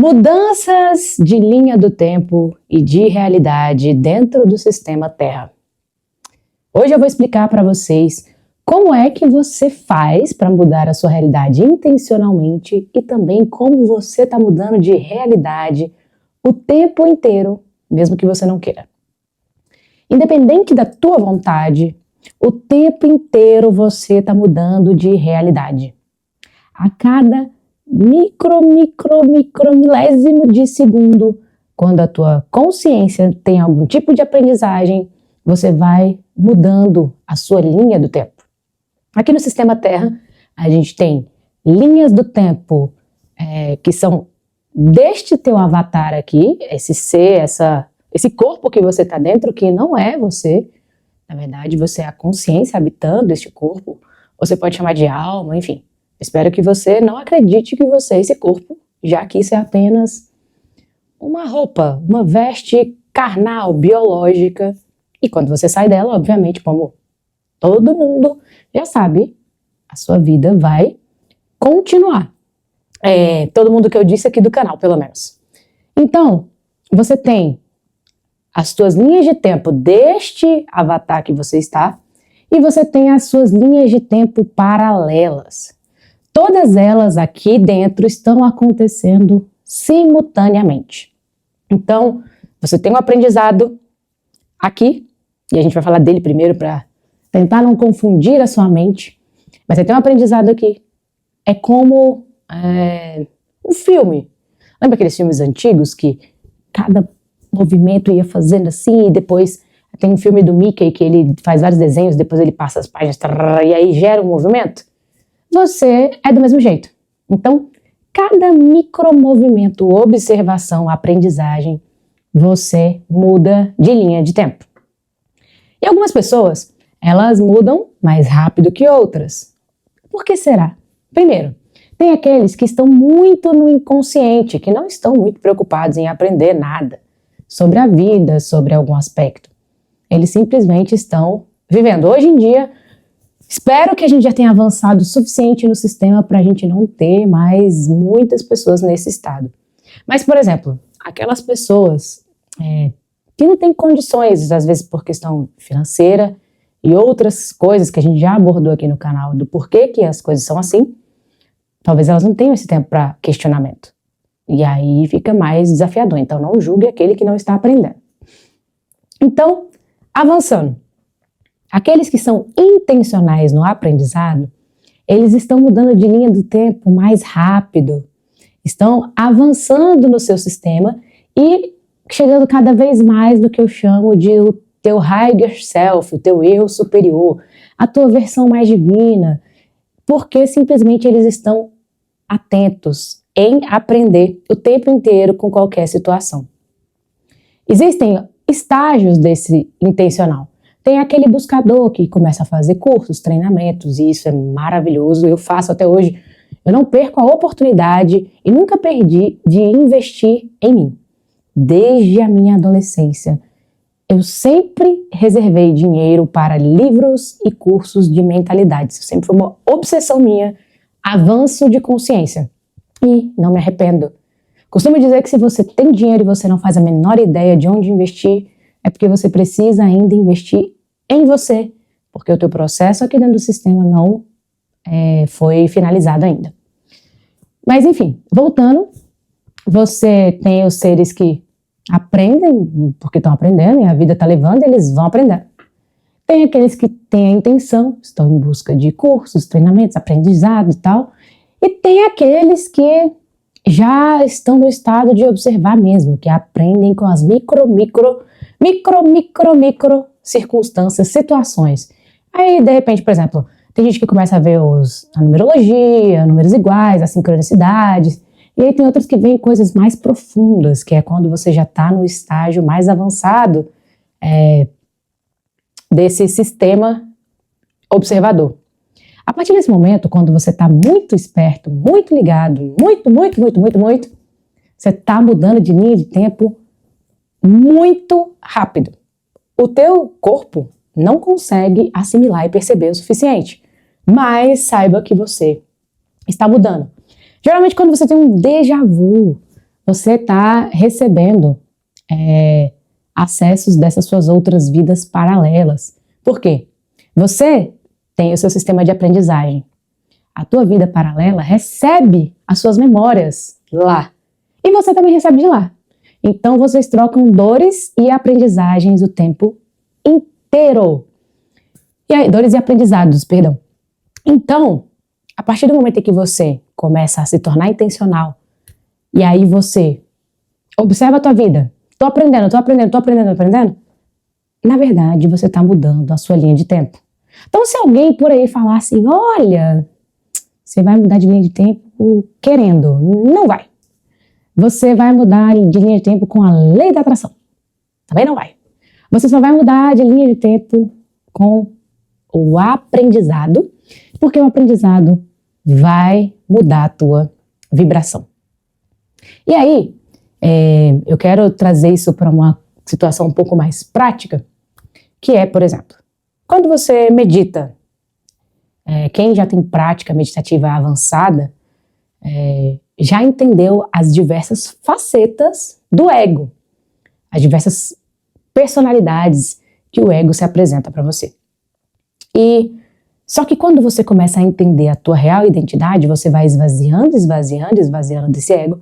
Mudanças de linha do tempo e de realidade dentro do sistema Terra. Hoje eu vou explicar para vocês como é que você faz para mudar a sua realidade intencionalmente e também como você está mudando de realidade o tempo inteiro, mesmo que você não queira. Independente da tua vontade, o tempo inteiro você está mudando de realidade. A cada milésimo de segundo, quando a tua consciência tem algum tipo de aprendizagem, você vai mudando a sua linha do tempo. Aqui no sistema Terra, a gente tem linhas do tempo que são deste teu avatar aqui, esse ser, esse corpo que você está dentro, que não é você. Na verdade, você é a consciência habitando este corpo. Você pode chamar de alma, enfim. Espero que você não acredite que você é esse corpo, já que isso é apenas uma roupa, uma veste carnal, biológica. E quando você sai dela, obviamente, como todo mundo já sabe, a sua vida vai continuar. Todo mundo que eu disse aqui do canal, pelo menos. Então, você tem as suas linhas de tempo deste avatar que você está e você tem as suas linhas de tempo paralelas. Todas elas aqui dentro estão acontecendo simultaneamente. Então, você tem um aprendizado aqui, e a gente vai falar dele primeiro para tentar não confundir a sua mente, mas você tem um aprendizado aqui. É como um filme. Lembra aqueles filmes antigos que cada movimento ia fazendo assim, e depois tem um filme do Mickey que ele faz vários desenhos, depois ele passa as páginas, e aí gera um movimento? Você é do mesmo jeito. Então, cada micromovimento, observação, aprendizagem, você muda de linha de tempo. E algumas pessoas, elas mudam mais rápido que outras. Por que será? Primeiro, tem aqueles que estão muito no inconsciente, que não estão muito preocupados em aprender nada sobre a vida, sobre algum aspecto. Eles simplesmente estão vivendo. Hoje em dia, espero que a gente já tenha avançado o suficiente no sistema para a gente não ter mais muitas pessoas nesse estado. Mas, por exemplo, aquelas pessoas que não têm condições, às vezes por questão financeira e outras coisas que a gente já abordou aqui no canal, do porquê que as coisas são assim, talvez elas não tenham esse tempo para questionamento. E aí fica mais desafiador. Então, não julgue aquele que não está aprendendo. Então, avançando. Aqueles que são intencionais no aprendizado, eles estão mudando de linha do tempo mais rápido, estão avançando no seu sistema e chegando cada vez mais no que eu chamo de o teu higher self, o teu eu superior, a tua versão mais divina, porque simplesmente eles estão atentos em aprender o tempo inteiro com qualquer situação. Existem estágios desse intencional. Tem aquele buscador que começa a fazer cursos, treinamentos, e isso é maravilhoso, eu faço até hoje. Eu não perco a oportunidade e nunca perdi de investir em mim. Desde a minha adolescência, eu sempre reservei dinheiro para livros e cursos de mentalidade. Isso sempre foi uma obsessão minha, avanço de consciência. E não me arrependo. Costumo dizer que se você tem dinheiro e você não faz a menor ideia de onde investir, é porque você precisa ainda investir em você, porque o teu processo aqui dentro do sistema não foi finalizado ainda. Mas enfim, voltando, você tem os seres que aprendem porque estão aprendendo e a vida está levando, eles vão aprender. Tem aqueles que têm a intenção, estão em busca de cursos, treinamentos, aprendizado e tal, e tem aqueles que já estão no estado de observar mesmo, que aprendem com as micro circunstâncias, situações. Aí, de repente, por exemplo, tem gente que começa a ver a numerologia, números iguais, as sincronicidades, e aí tem outros que veem coisas mais profundas, que é quando você já está no estágio mais avançado desse sistema observador. A partir desse momento, quando você está muito esperto, muito ligado, muito, você está mudando de linha de tempo muito rápido. O teu corpo não consegue assimilar e perceber o suficiente, mas saiba que você está mudando. Geralmente quando você tem um déjà vu, você está recebendo acessos dessas suas outras vidas paralelas. Por quê? Você tem o seu sistema de aprendizagem. A tua vida paralela recebe as suas memórias lá. E você também recebe de lá. Então, vocês trocam dores e aprendizagens o tempo inteiro. E aí, dores e aprendizados, perdão. Então, a partir do momento em que você começa a se tornar intencional, e aí você observa a tua vida, tô aprendendo, na verdade, você está mudando a sua linha de tempo. Então, se alguém por aí falar assim, olha, você vai mudar de linha de tempo querendo, não vai. Você vai mudar de linha de tempo com a lei da atração. Também não vai. Você só vai mudar de linha de tempo com o aprendizado, porque o aprendizado vai mudar a tua vibração. E aí, eu quero trazer isso para uma situação um pouco mais prática, que é, por exemplo, quando você medita, quem já tem prática meditativa avançada, já entendeu as diversas facetas do ego, as diversas personalidades que o ego se apresenta para você. E só que quando você começa a entender a tua real identidade, você vai esvaziando desse ego,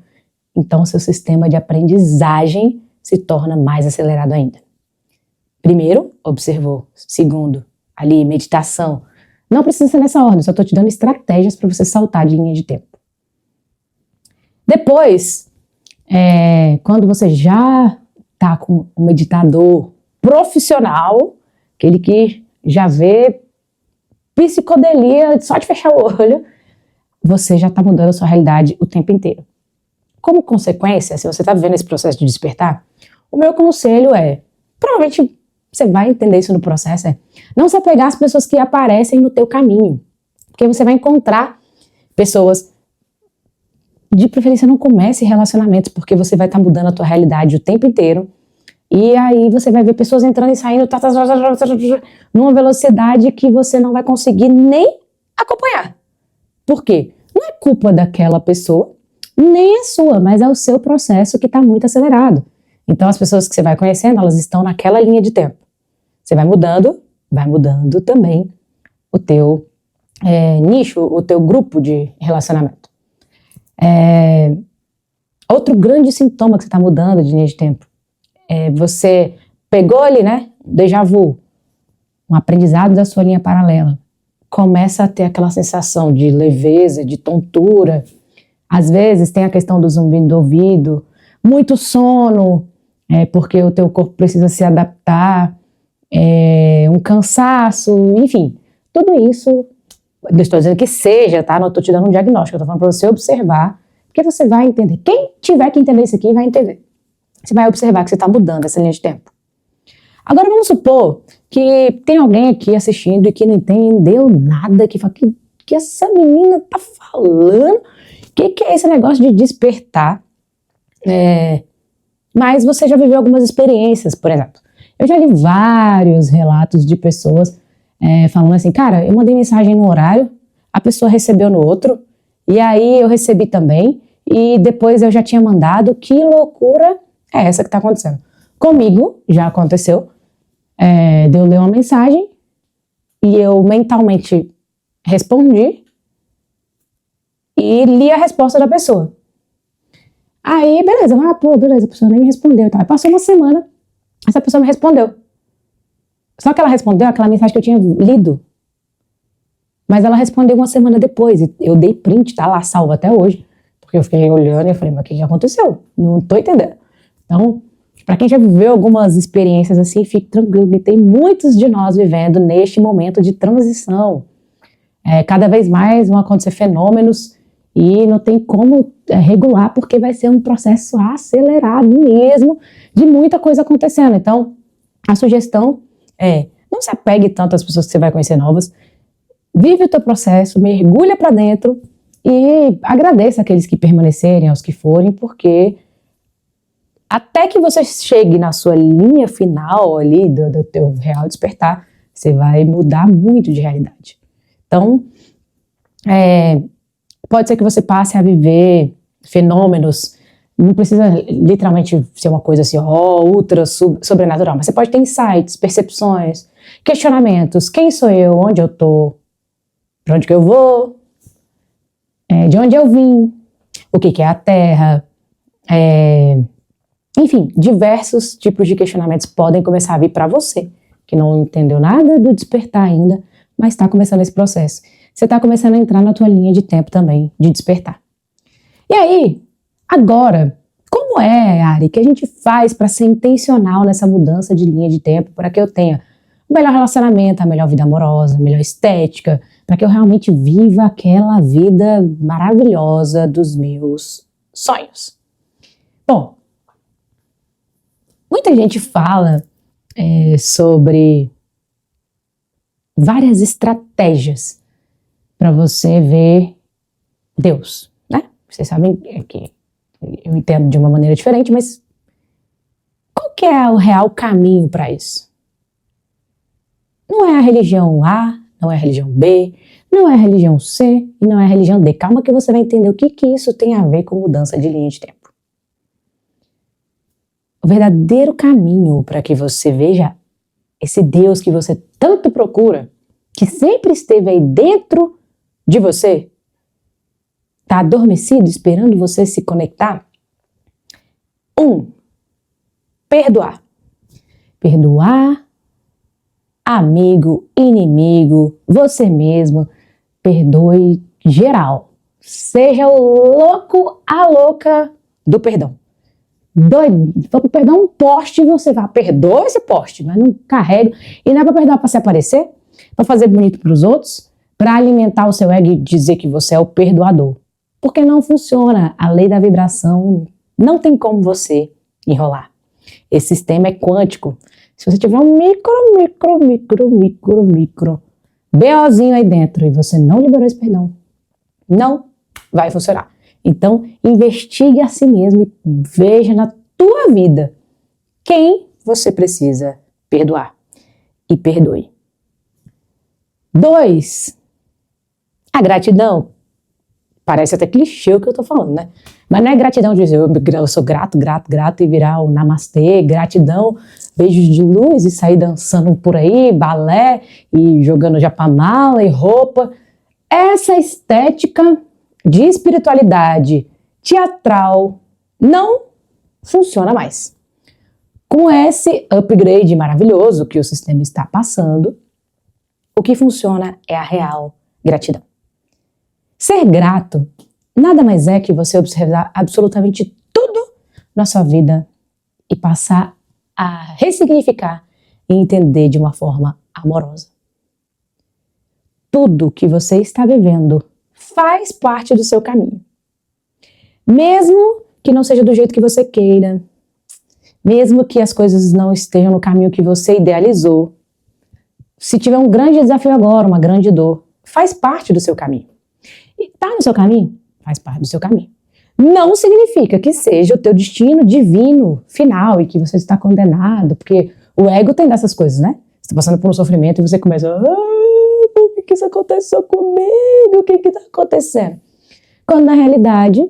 então o seu sistema de aprendizagem se torna mais acelerado ainda. Primeiro, observou. Segundo, ali, meditação. Não precisa ser nessa ordem, só estou te dando estratégias para você saltar de linha de tempo. Depois, quando você já está com um meditador profissional, aquele que já vê psicodelia só de fechar o olho, você já está mudando a sua realidade o tempo inteiro. Como consequência, se você está vivendo esse processo de despertar, o meu conselho provavelmente você vai entender isso no processo, não se apegar às pessoas que aparecem no teu caminho, porque você vai encontrar pessoas, de preferência não comece relacionamentos, porque você vai estar mudando a tua realidade o tempo inteiro, e aí você vai ver pessoas entrando e saindo numa velocidade que você não vai conseguir nem acompanhar. Por quê? Não é culpa daquela pessoa, nem é sua, mas é o seu processo que está muito acelerado. Então as pessoas que você vai conhecendo, elas estão naquela linha de tempo. Você vai mudando também o teu nicho, o teu grupo de relacionamento. Outro grande sintoma que você está mudando de linha de tempo você pegou ali, déjà vu, um aprendizado da sua linha paralela, começa a ter aquela sensação de leveza, de tontura, às vezes tem a questão do zumbido do ouvido, muito sono, porque o teu corpo precisa se adaptar, um cansaço, enfim, tudo isso, eu estou dizendo que seja, tá? Não estou te dando um diagnóstico, eu estou falando para você observar, porque você vai entender, quem tiver que entender isso aqui vai entender. Você vai observar que você está mudando essa linha de tempo. Agora vamos supor que tem alguém aqui assistindo e que não entendeu nada, que fala, que essa menina tá falando, que é esse negócio de despertar? Mas você já viveu algumas experiências, por exemplo. Eu já li vários relatos de pessoas falando assim, cara, eu mandei mensagem no horário, a pessoa recebeu no outro, e aí eu recebi também, e depois eu já tinha mandado, que loucura é essa que está acontecendo? Comigo, já aconteceu, de eu ler uma mensagem e eu mentalmente respondi e li a resposta da pessoa. Aí, beleza, beleza, a pessoa nem me respondeu. Então, passou uma semana, essa pessoa me respondeu. Só que ela respondeu aquela mensagem que eu tinha lido. Mas ela respondeu uma semana depois, e eu dei print, tá lá salvo até hoje, porque eu fiquei olhando e eu falei, mas o que aconteceu? Não tô entendendo. Então, para quem já viveu algumas experiências assim, fique tranquilo, que tem muitos de nós vivendo neste momento de transição. Cada vez mais vão acontecer fenômenos e não tem como regular, porque vai ser um processo acelerado mesmo, de muita coisa acontecendo. Então, a sugestão não se apegue tanto às pessoas que você vai conhecer novas, vive o teu processo, mergulha para dentro e agradeça aqueles que permanecerem, aos que forem, porque até que você chegue na sua linha final ali do teu real despertar, você vai mudar muito de realidade. Então, pode ser que você passe a viver fenômenos Não precisa literalmente ser uma coisa assim, ultra sobrenatural, mas você pode ter insights, percepções, questionamentos. Quem sou eu? Onde eu tô? Pra onde que eu vou? De onde eu vim? O que é a Terra? Enfim, diversos tipos de questionamentos podem começar a vir para você, que não entendeu nada do despertar ainda, mas está começando esse processo. Você está começando a entrar na tua linha de tempo também, de despertar. E aí, agora, como é, Ari, que a gente faz para ser intencional nessa mudança de linha de tempo, para que eu tenha um melhor relacionamento, a melhor vida amorosa, a melhor estética, para que eu realmente viva aquela vida maravilhosa dos meus sonhos? Bom, muita gente fala sobre várias estratégias para você ver Deus, né? Vocês sabem que eu entendo de uma maneira diferente, mas qual que é o real caminho para isso? Não é a religião A, não é a religião B, não é a religião C e não é a religião D. Calma que você vai entender o que isso tem a ver com mudança de linha de tempo. O verdadeiro caminho para que você veja esse Deus que você tanto procura, que sempre esteve aí dentro de você, está adormecido, esperando você se conectar. 1. Perdoar. Perdoar amigo, inimigo, você mesmo. Perdoe geral. Seja o louco, a louca do perdão. Doido, vou perdoar um poste, você vai, perdoa esse poste, mas não carrega. E não é para perdoar para se aparecer, para fazer bonito para os outros, para alimentar o seu ego e dizer que você é o perdoador. Porque não funciona. A lei da vibração não tem como você enrolar. Esse sistema é quântico. Se você tiver um micro BOzinho aí dentro e você não liberou esse perdão, não vai funcionar. Então, investigue a si mesmo e veja na tua vida quem você precisa perdoar. E perdoe. 2. A gratidão. Parece até clichê o que eu tô falando, né? Mas não é gratidão de dizer eu sou grato e virar o namastê, gratidão, beijos de luz e sair dançando por aí, balé e jogando japamala e roupa. Essa estética de espiritualidade teatral não funciona mais. Com esse upgrade maravilhoso que o sistema está passando, o que funciona é a real gratidão. Ser grato nada mais é que você observar absolutamente tudo na sua vida e passar a ressignificar e entender de uma forma amorosa. Tudo que você está vivendo faz parte do seu caminho. Mesmo que não seja do jeito que você queira, mesmo que as coisas não estejam no caminho que você idealizou, se tiver um grande desafio agora, uma grande dor, faz parte do seu caminho. E tá no seu caminho? Faz parte do seu caminho. Não significa que seja o teu destino divino final e que você está condenado, porque o ego tem dessas coisas, né? Você está passando por um sofrimento e você começa, por que isso aconteceu comigo? O que está acontecendo? Quando na realidade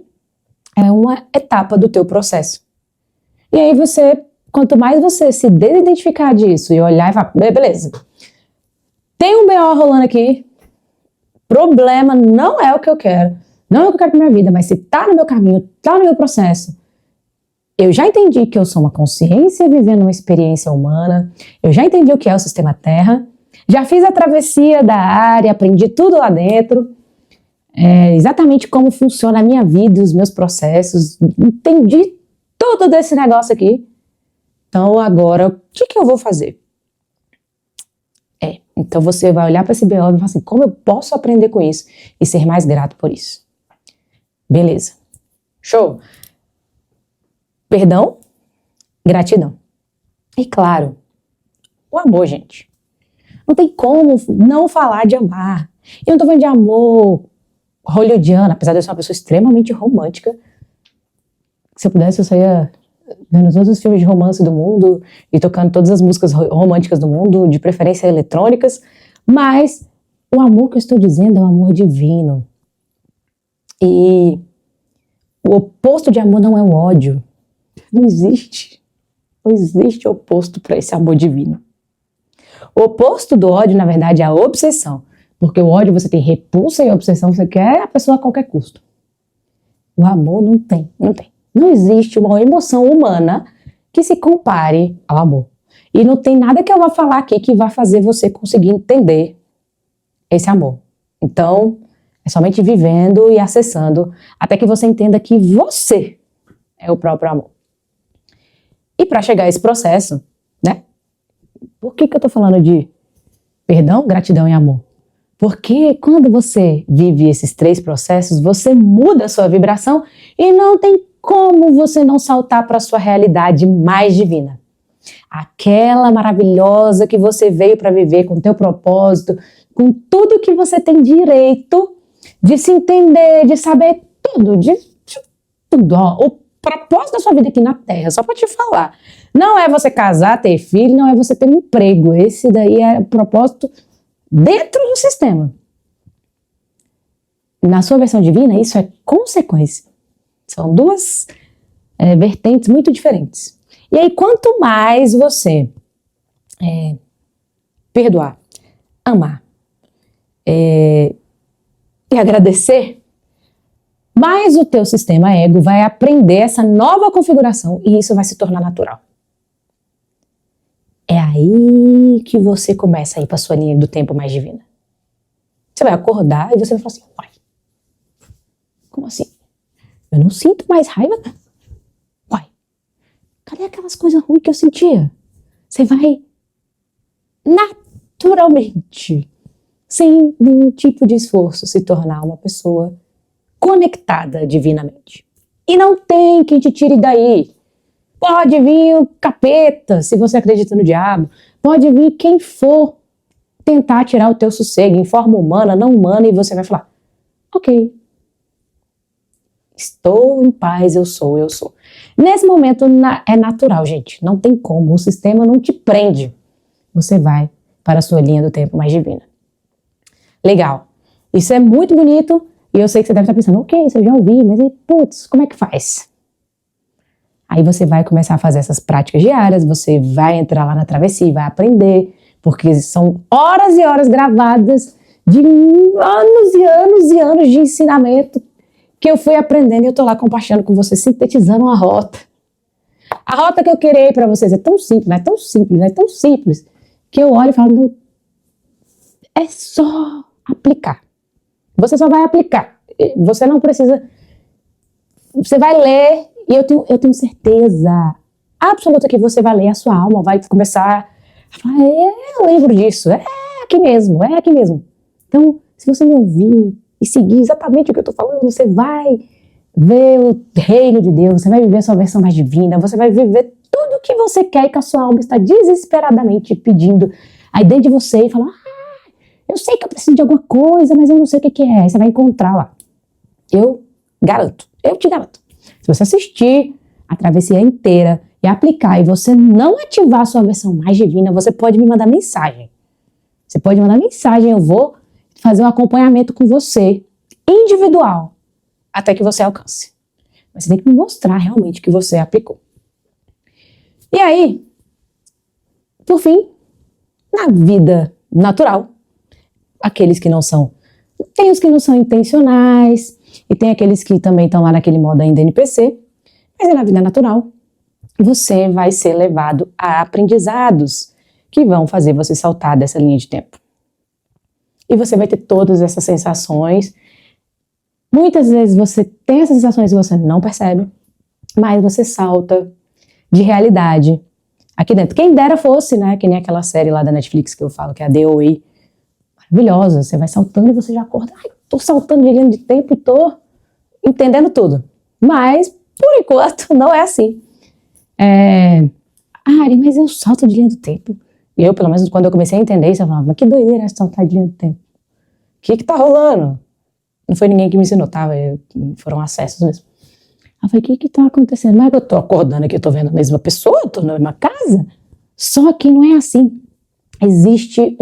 é uma etapa do teu processo. E aí quanto mais você se desidentificar disso e olhar e falar, beleza, tem um BO rolando aqui, problema não é o que eu quero, não é o que eu quero pra minha vida, mas se tá no meu caminho, tá no meu processo, eu já entendi que eu sou uma consciência vivendo uma experiência humana, eu já entendi o que é o sistema Terra, já fiz a travessia da área, aprendi tudo lá dentro, exatamente como funciona a minha vida e os meus processos, entendi tudo desse negócio aqui. Então agora, o que eu vou fazer? Então você vai olhar para esse BO e vai falar assim, como eu posso aprender com isso e ser mais grato por isso? Beleza. Show. Perdão, gratidão. E claro, o amor, gente. Não tem como não falar de amar. Eu não tô falando de amor hollywoodiano, apesar de eu ser uma pessoa extremamente romântica. Se eu pudesse, eu saía vendo todos os filmes de romance do mundo e tocando todas as músicas românticas do mundo, de preferência eletrônicas, mas o amor que eu estou dizendo é o amor divino. E O oposto de amor não é o ódio. Não existe. Não existe oposto para esse amor divino. O oposto do ódio, na verdade, é a obsessão. Porque o ódio você tem repulsa e a obsessão você quer a pessoa a qualquer custo. O amor não tem. Não existe uma emoção humana que se compare ao amor. E não tem nada que eu vá falar aqui que vá fazer você conseguir entender esse amor. Então, é somente vivendo e acessando até que você entenda que você é o próprio amor. E para chegar a esse processo, né? Por que eu tô falando de perdão, gratidão e amor? Porque quando você vive esses 3 processos, você muda a sua vibração e não tem como você não saltar para a sua realidade mais divina. Aquela maravilhosa que você veio para viver com o teu propósito, com tudo que você tem direito de se entender, de saber tudo, de tudo. Ó, o propósito da sua vida aqui na Terra, só para te falar, não é você casar, ter filho, não é você ter um emprego. Esse daí é o propósito dentro do sistema. Na sua versão divina, isso é consequência. São 2 vertentes muito diferentes. E aí, quanto mais você perdoar, amar e agradecer, mais o teu sistema ego vai aprender essa nova configuração e isso vai se tornar natural. É aí que você começa a ir para sua linha do tempo mais divina. Você vai acordar e você vai falar assim, uai, como assim? Eu não sinto mais raiva? Uai, cadê aquelas coisas ruins que eu sentia? Você vai naturalmente, sem nenhum tipo de esforço, se tornar uma pessoa conectada divinamente. E não tem quem te tire daí. Pode vir o capeta, se você acredita no diabo. Pode vir quem for tentar tirar o teu sossego em forma humana, não humana, e você vai falar, ok, estou em paz, eu sou. Nesse momento é natural, gente, não tem como, o sistema não te prende. Você vai para a sua linha do tempo mais divina. Legal, isso é muito bonito, e eu sei que você deve estar pensando, ok, isso eu já ouvi, mas aí, putz, como é que faz? Aí você vai começar a fazer essas práticas diárias, você vai entrar lá na travessia e vai aprender, porque são horas e horas gravadas de anos e anos e anos de ensinamento que eu fui aprendendo e eu tô lá compartilhando com você, sintetizando uma rota. A rota que eu criei para vocês é tão simples, é tão simples, é tão simples, que eu olho e falo, é só aplicar. Você só vai aplicar. Você não precisa... Você vai ler e eu tenho certeza absoluta que você vai ler, a sua alma vai começar a falar, eu lembro disso, é aqui mesmo. Então, se você me ouvir e seguir exatamente o que eu estou falando, você vai ver o reino de Deus, você vai viver a sua versão mais divina, você vai viver tudo o que você quer e que a sua alma está desesperadamente pedindo aí dentro de você e falar, eu sei que eu preciso de alguma coisa, mas eu não sei o que é. Aí você vai encontrar lá. Eu te garanto. Se você assistir a travessia inteira e aplicar e você não ativar a sua versão mais divina, você pode me mandar mensagem. Você pode mandar mensagem, eu vou fazer um acompanhamento com você, individual, até que você alcance. Mas você tem que me mostrar realmente que você aplicou. E aí, por fim, na vida natural, aqueles que não são, tem os que não são intencionais, e tem aqueles que também estão lá naquele modo ainda NPC, mas na vida natural, você vai ser levado a aprendizados que vão fazer você saltar dessa linha de tempo. E você vai ter todas essas sensações. Muitas vezes você tem essas sensações e você não percebe, mas você salta de realidade aqui dentro. Quem dera fosse, né, que nem aquela série lá da Netflix que eu falo, que é a DOA, maravilhosa, você vai saltando e você já acorda, tô saltando de linha de tempo e tô entendendo tudo. Mas, por enquanto, não é assim. Ari, mas eu salto de linha do tempo. E eu, pelo menos, quando eu comecei a entender isso, eu falava, mas que doideira é saltar de linha do tempo? O que tá rolando? Não foi ninguém que me ensinou, tá? Foram acessos mesmo. Eu falei, o que tá acontecendo? Não é que eu tô acordando aqui, eu tô vendo a mesma pessoa, eu tô na mesma casa? Só que não é assim. Existe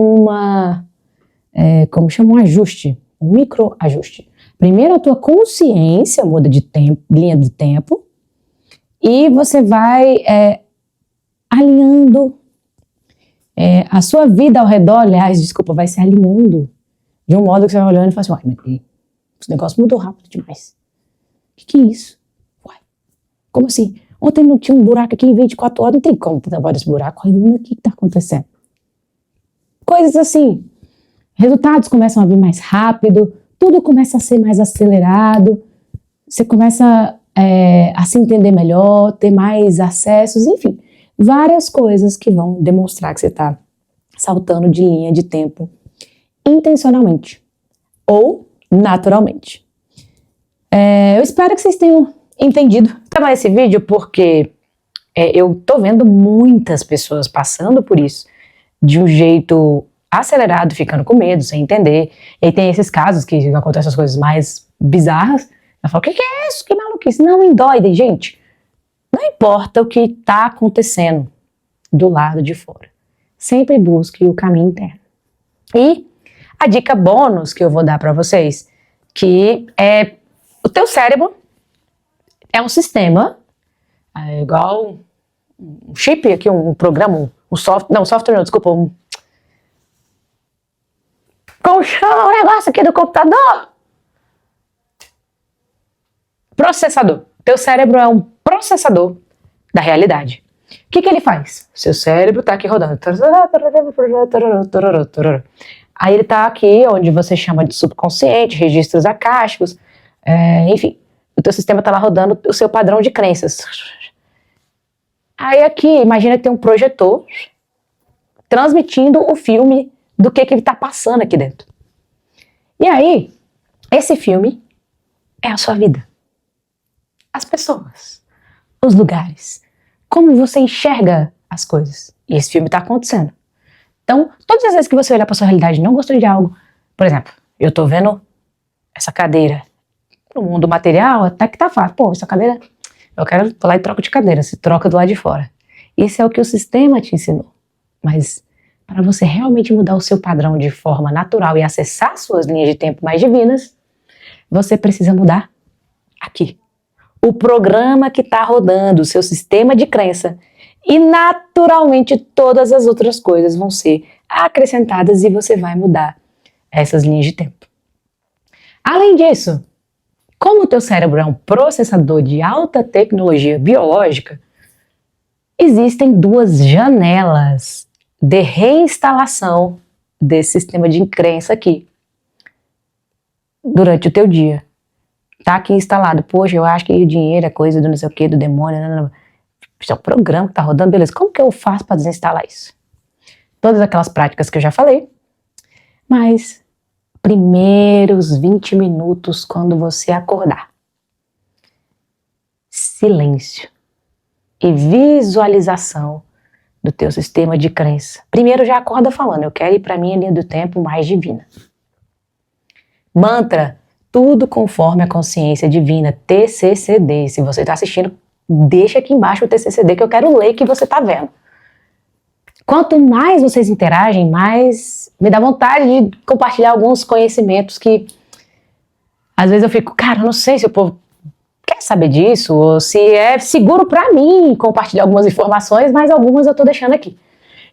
como chama, um ajuste, um microajuste. Primeiro a tua consciência muda de tempo, linha de tempo, e você vai alinhando a sua vida ao redor, aliás, desculpa, vai se alinhando de um modo que você vai olhando e fala assim, uai, mas esse negócio mudou rápido demais. O que é isso? Uai, como assim? Ontem não tinha um buraco aqui em 24 horas, não tem como tampar esse buraco. O que está acontecendo? Coisas assim. Resultados começam a vir mais rápido, tudo começa a ser mais acelerado, você começa a se entender melhor, ter mais acessos, enfim, várias coisas que vão demonstrar que você está saltando de linha de tempo intencionalmente ou naturalmente. Eu espero que vocês tenham entendido. Vou gravar esse vídeo porque eu tô vendo muitas pessoas passando por isso de um jeito acelerado, ficando com medo, sem entender. E aí tem esses casos que acontecem as coisas mais bizarras. Eu falo, o que é isso? Que maluquice? Não endoidem, gente. Não importa o que está acontecendo do lado de fora. Sempre busque o caminho interno. E a dica bônus que eu vou dar para vocês, que é o teu cérebro é um sistema, igual um chip aqui, um programa, um software, não, software não, desculpa, como chama o negócio aqui do computador? Processador. Teu cérebro é um processador da realidade. O que ele faz? Seu cérebro está aqui rodando. Aí ele está aqui, onde você chama de subconsciente, registros acásticos, enfim, o teu sistema está lá rodando o seu padrão de crenças. Aí aqui, imagina que tem um projetor transmitindo o filme do que ele está passando aqui dentro. E aí, esse filme é a sua vida. As pessoas, os lugares, como você enxerga as coisas. E esse filme está acontecendo. Então, todas as vezes que você olhar para sua realidade e não gostou de algo, por exemplo, eu estou vendo essa cadeira no mundo material, até que tá fácil. Pô, essa cadeira, eu quero ir lá e troco de cadeira, se troca do lado de fora. Isso é o que o sistema te ensinou. Mas para você realmente mudar o seu padrão de forma natural e acessar suas linhas de tempo mais divinas, você precisa mudar aqui. O programa que está rodando, o seu sistema de crença, e naturalmente todas as outras coisas vão ser acrescentadas e você vai mudar essas linhas de tempo. Além disso, como o teu cérebro é um processador de alta tecnologia biológica, existem duas janelas de reinstalação desse sistema de crença aqui durante o teu dia. Tá aqui instalado, poxa, eu acho que o dinheiro é coisa do não sei o que, do demônio, não. Isso é um programa que tá rodando, beleza, como que eu faço para desinstalar isso? Todas aquelas práticas que eu já falei, mas primeiros 20 minutos quando você acordar. Silêncio e visualização do teu sistema de crença. Primeiro já acorda falando, eu quero ir para minha linha do tempo mais divina. Mantra, tudo conforme a consciência divina, TCCD. Se você está assistindo, deixa aqui embaixo o TCCD que eu quero ler que você está vendo. Quanto mais vocês interagem, mais me dá vontade de compartilhar alguns conhecimentos que às vezes eu fico, cara, eu não sei se o povo quer saber disso ou se é seguro para mim compartilhar algumas informações, mas algumas eu tô deixando aqui.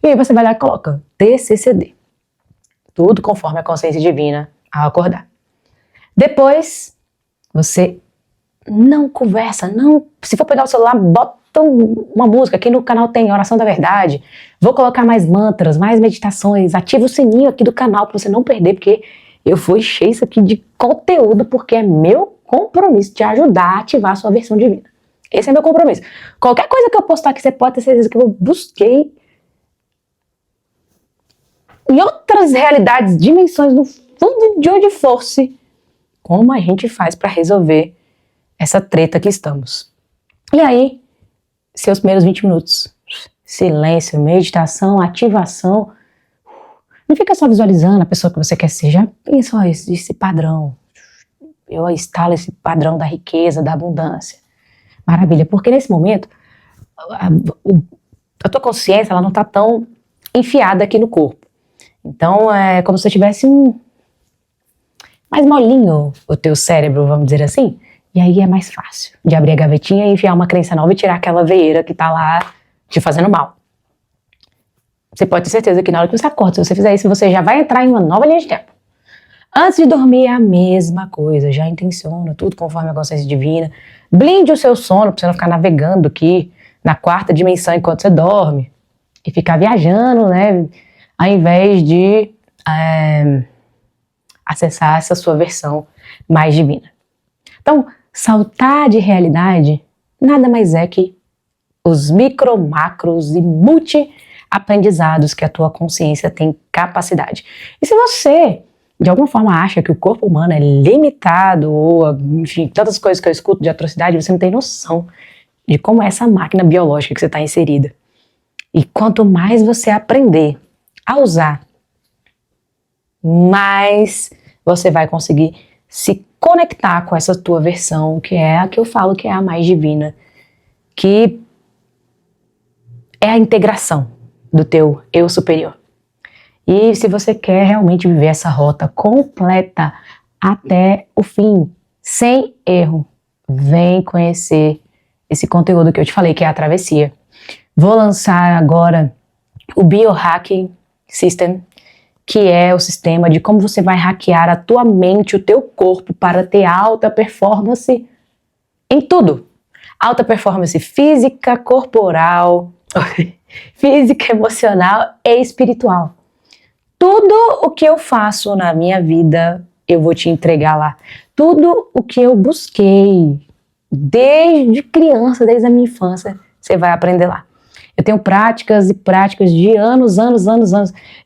E aí você vai lá e coloca TCCD. Tudo conforme a consciência divina ao acordar. Depois, você não conversa, não. Se for pegar o celular, bota uma música. Aqui no canal tem Oração da Verdade. Vou colocar mais mantras, mais meditações. Ativa o sininho aqui do canal para você não perder, porque eu vou encher isso aqui de conteúdo, porque é meu compromisso te ajudar a ativar a sua versão divina. Esse é meu compromisso. Qualquer coisa que eu postar aqui, você pode ter certeza que eu busquei em outras realidades, dimensões, no fundo de onde fosse, como a gente faz para resolver essa treta que estamos. E aí, seus primeiros 20 minutos, silêncio, meditação, ativação. Não fica só visualizando a pessoa que você quer ser, já pensa, ó, esse padrão. Eu instalo esse padrão da riqueza, da abundância. Maravilha, porque nesse momento, a tua consciência ela não está tão enfiada aqui no corpo. Então, é como se você tivesse mais molinho o teu cérebro, vamos dizer assim. E aí é mais fácil de abrir a gavetinha e enfiar uma crença nova e tirar aquela veieira que tá lá te fazendo mal. Você pode ter certeza que na hora que você acorda, se você fizer isso, você já vai entrar em uma nova linha de tempo. Antes de dormir é a mesma coisa, já intenciona tudo conforme a consciência divina. Blinde o seu sono pra você não ficar navegando aqui na quarta dimensão enquanto você dorme e ficar viajando, né? Ao invés de acessar essa sua versão mais divina. Então, saltar de realidade nada mais é que os micro, macros e multi-aprendizados que a tua consciência tem capacidade. E se você, de alguma forma, acha que o corpo humano é limitado, ou, enfim, tantas coisas que eu escuto de atrocidade, você não tem noção de como é essa máquina biológica que você está inserida. E quanto mais você aprender a usar, mais você vai conseguir se conectar com essa tua versão, que é a que eu falo que é a mais divina, que é a integração do teu eu superior. E se você quer realmente viver essa rota completa até o fim, sem erro, vem conhecer esse conteúdo que eu te falei, que é a travessia. Vou lançar agora o Biohacking System, que é o sistema de como você vai hackear a tua mente, o teu corpo, para ter alta performance em tudo. Alta performance física, corporal, física, emocional e espiritual. Tudo o que eu faço na minha vida, eu vou te entregar lá. Tudo o que eu busquei desde criança, desde a minha infância, você vai aprender lá. Eu tenho práticas e práticas de anos.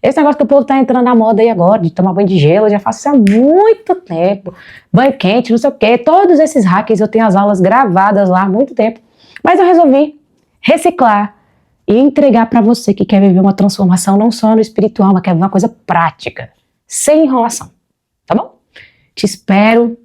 Esse negócio que o povo tá entrando na moda aí agora, de tomar banho de gelo, eu já faço isso há muito tempo. Banho quente, não sei o quê. Todos esses hacks eu tenho as aulas gravadas lá há muito tempo. Mas eu resolvi reciclar e entregar para você que quer viver uma transformação não só no espiritual, mas quer viver uma coisa prática, sem enrolação. Tá bom? Te espero.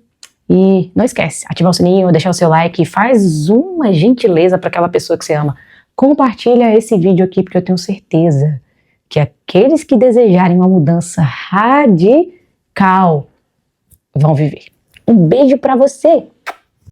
E não esquece, ativar o sininho, deixar o seu like, faz uma gentileza para aquela pessoa que você ama. Compartilha esse vídeo aqui, porque eu tenho certeza que aqueles que desejarem uma mudança radical vão viver. Um beijo para você!